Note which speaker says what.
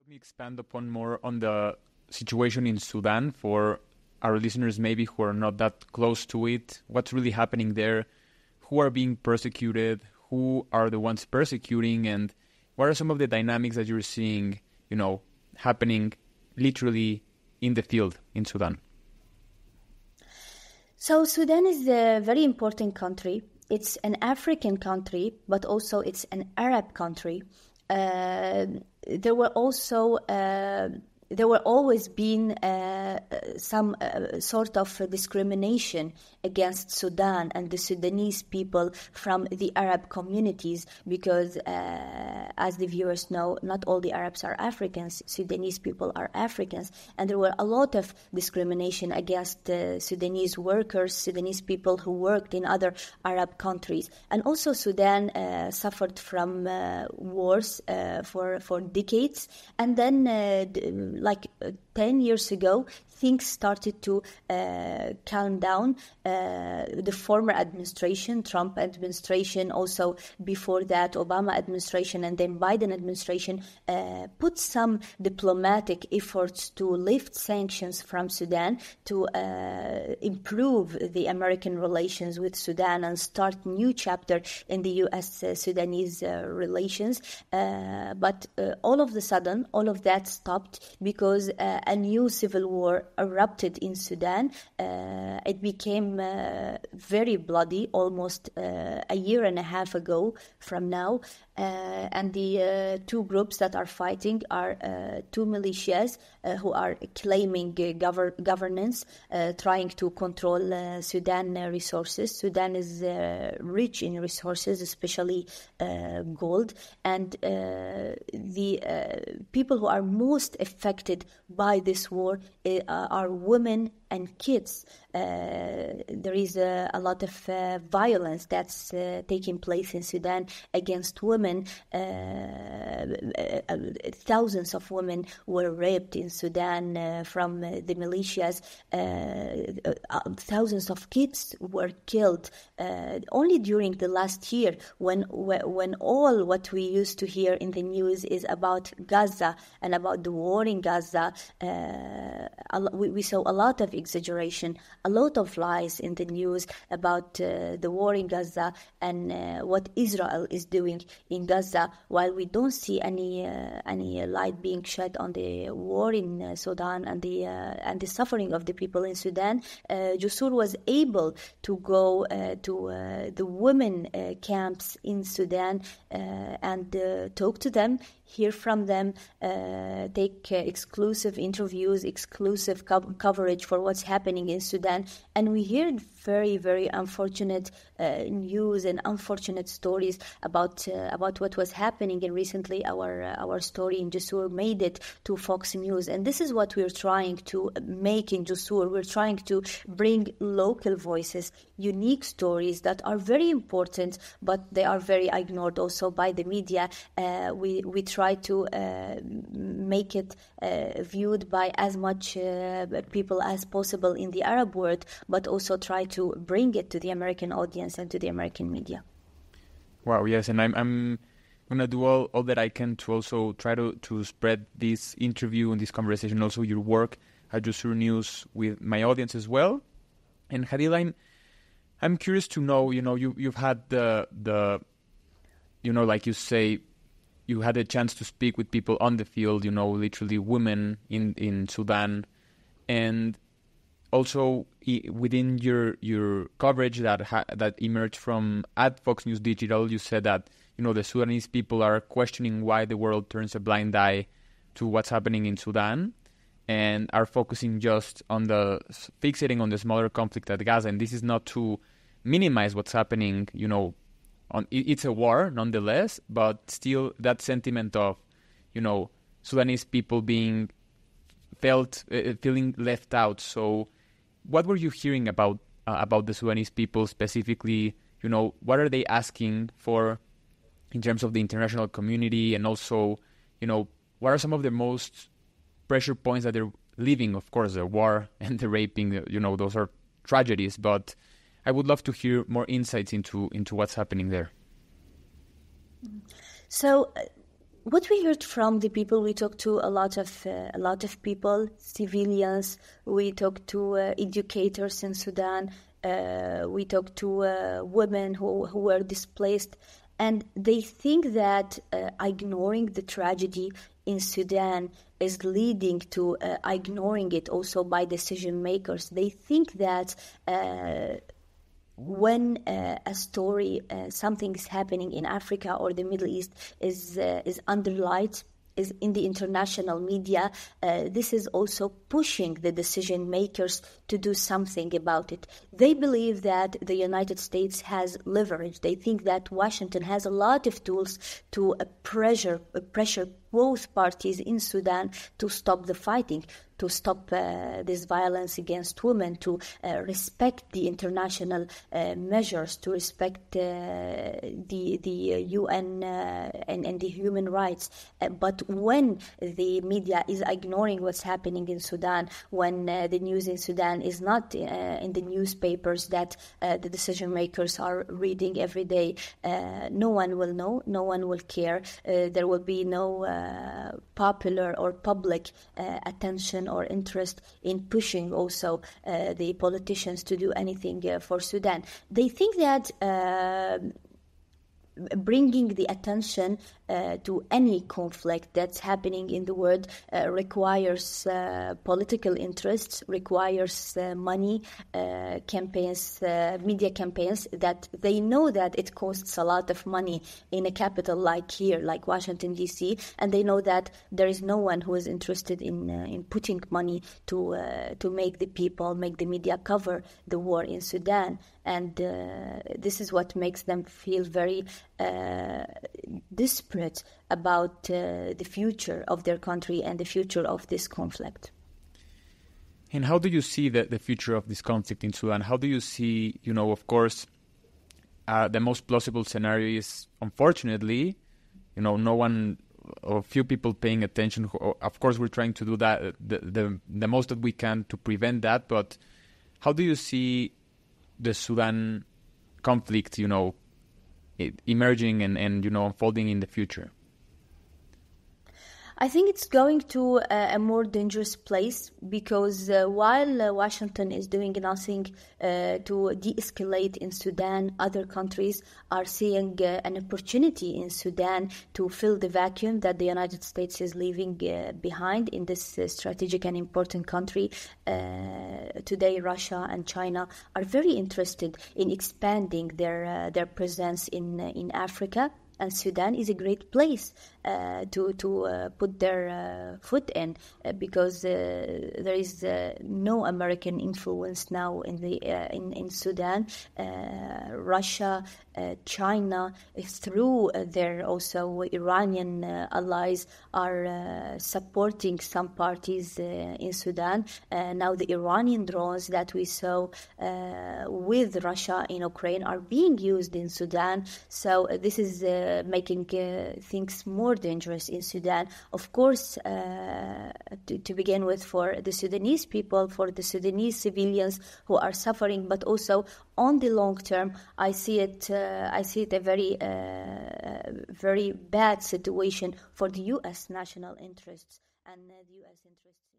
Speaker 1: Let me expand upon more on the situation in Sudan for our listeners maybe who are not that close to it. What's really happening there? Who are being persecuted? Who are the ones persecuting? And what are some of the dynamics that you're seeing, happening literally in the field in Sudan?
Speaker 2: So Sudan is a very important country. It's an African country, but also it's an Arab country. There were always been some sort of discrimination against Sudan and the Sudanese people from the Arab communities because, as the viewers know, not all the Arabs are Africans. Sudanese people are Africans. And there were a lot of discrimination against Sudanese workers, Sudanese people who worked in other Arab countries. And also Sudan suffered from wars for decades. And then 10 years ago, things started to calm down. The former administration, Trump administration, also before that, Obama administration, and then Biden administration, put some diplomatic efforts to lift sanctions from Sudan to improve the American relations with Sudan and start new chapter in the U.S.-Sudanese relations. But all of a sudden, all of that stopped because a new civil war erupted in Sudan. It became very bloody almost a year and a half ago from now. And the two groups that are fighting are two militias who are claiming governance, trying to control Sudan resources. Sudan is rich in resources, especially gold. And the people who are most affected by this war are women and kids. There is a lot of violence that's taking place in Sudan against women. Thousands of women were raped in Sudan from the militias. Thousands of kids were killed only during the last year when all what we used to hear in the news is about Gaza and about the war in Gaza. We saw a lot of exaggeration, a lot of lies in the news about the war in Gaza and what Israel is doing in Gaza, while we don't see any light being shed on the war in Sudan and the suffering of the people in Sudan. Jusoor was able to go to the women camps in Sudan and talk to them, hear from them, take exclusive interviews, exclusive coverage for what's happening in Sudan. And we heard very, very unfortunate news and unfortunate stories about what was happening. And recently our story in Jusoor made it to Fox News. And this is what we're trying to make in Jusoor. We're trying to bring local voices, unique stories that are very important, but they are very ignored also by the media. We try to make it viewed by as much people as possible in the Arab world, but also try to bring it to the American audience and to the American media.
Speaker 1: Wow, yes, and I'm going to do all that I can to also try to spread this interview and this conversation, also your work at Jusoor News with my audience as well. And Hadeel, I'm curious to know, you've had the like you say, you had a chance to speak with people on the field, literally women in Sudan. And also within your coverage that emerged from at Fox News Digital, you said that, the Sudanese people are questioning why the world turns a blind eye to what's happening in Sudan and are focusing just on fixating on the smaller conflict at Gaza. And this is not to minimize what's happening, it's a war nonetheless, but still that sentiment of, Sudanese people feeling left out. So what were you hearing about the Sudanese people specifically? What are they asking for in terms of the international community? And also, what are some of the most pressure points that they're living? Of course, the war and the raping, those are tragedies, but I would love to hear more insights into what's happening there.
Speaker 2: So What we heard from the people, we talked to a lot of people, civilians. We talked to educators in Sudan. We talked to women who were displaced, and they think that ignoring the tragedy in Sudan is leading to ignoring it also by decision makers. They think that when a story, something is happening in Africa or the Middle East is underlined, is in the international media, this is also pushing the decision makers to do something about it. They believe that the United States has leverage. They think that Washington has a lot of tools to pressure both parties in Sudan to stop the fighting, to stop this violence against women, to respect the international measures, to respect the UN and the human rights. But when the media is ignoring what's happening in Sudan, when the news in Sudan is not in the newspapers that the decision makers are reading every day, no one will know, no one will care. There will be no popular or public attention or interest in pushing also the politicians to do anything for Sudan. They think that bringing the attention to any conflict that's happening in the world requires political interests, requires money, campaigns, media campaigns, that they know that it costs a lot of money in a capital like here, like Washington, D.C., and they know that there is no one who is interested in putting money to make the people, make the media cover the war in Sudan. And this is what makes them feel very desperate about the future of their country and the future of this conflict.
Speaker 1: And how do you see the future of this conflict in Sudan? How do you see, of course, the most plausible scenario is, unfortunately, no one or few people paying attention. Of course, we're trying to do that, the most that we can to prevent that. But how do you see the Sudan conflict, emerging and unfolding in the future?
Speaker 2: I think it's going to a more dangerous place because while Washington is doing nothing to de-escalate in Sudan, other countries are seeing an opportunity in Sudan to fill the vacuum that the United States is leaving behind in this strategic and important country. Today, Russia and China are very interested in expanding their presence in Africa. And Sudan is a great place to put their foot in because there is no American influence now in Sudan. Russia, China, through their also Iranian allies, are supporting some parties in Sudan. Now the Iranian drones that we saw with Russia in Ukraine are being used in Sudan. So this is making things more dangerous in Sudan. Of course, to begin with, for the Sudanese people, for the Sudanese civilians who are suffering, but also on the long term, I see it a very, very bad situation for the U.S. national interests and the U.S. interests.